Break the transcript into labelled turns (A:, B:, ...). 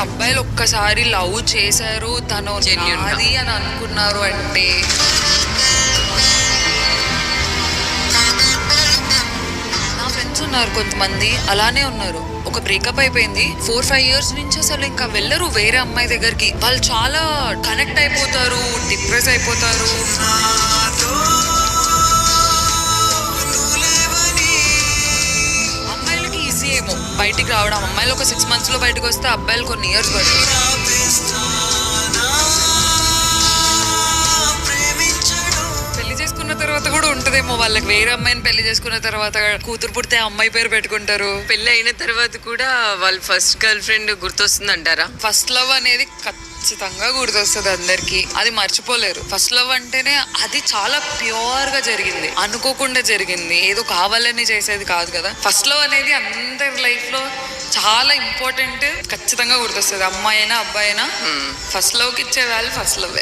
A: అబ్బాయిలు ఒక్కసారి లవ్ చేశారు, తను నాది అని అనుకున్నారు అంటే నా ఫ్రెండ్స్ ఉన్నారు కొంతమంది అలానే ఉన్నారు. ఒక బ్రేకప్ అయిపోయింది, 4-5 years నుంచి అసలు ఇంకా వెళ్ళరు వేరే అమ్మాయి దగ్గరికి. వాళ్ళు చాలా కనెక్ట్ అయిపోతారు, డిప్రెస్ అయిపోతారు. అమ్మాయిలకి ఈజీ ఏమో బయటికి రావడం, అమ్మాయిలు ఒక 6 months లో బయటకు వస్తే అబ్బాయిలు కొన్ని ఇయర్స్ పడుతుంది. పెళ్లి చేసుకున్న తర్వాత కూడా ఉంటదేమో వాళ్ళకి, వేరే అమ్మాయిని పెళ్లి చేసుకున్న తర్వాత కూతురు పుడితే అమ్మాయి పేరు పెట్టుకుంటారు.
B: పెళ్లి అయిన తర్వాత కూడా వాళ్ళ ఫస్ట్ గర్ల్ ఫ్రెండ్ గుర్తొస్తుంది అంటారా?
A: ఫస్ట్ లవ్ అనేది ఖచ్చితంగా గుర్తొస్తుంది అందరికి, అది మర్చిపోలేరు. ఫస్ట్ లవ్ అంటేనే అది చాలా ప్యూర్ గా జరిగింది, అనుకోకుండా జరిగింది, ఏదో కావాలని చేసేది కాదు కదా. ఫస్ట్ లవ్ అనేది అందరి లైఫ్ లో చాలా ఇంపార్టెంట్, ఖచ్చితంగా గుర్తొస్తుంది. అమ్మాయి అయినా అబ్బాయి అయినా ఫస్ట్ లవ్ కి ఇచ్చే వాల్యూ ఫస్ట్ లవ్.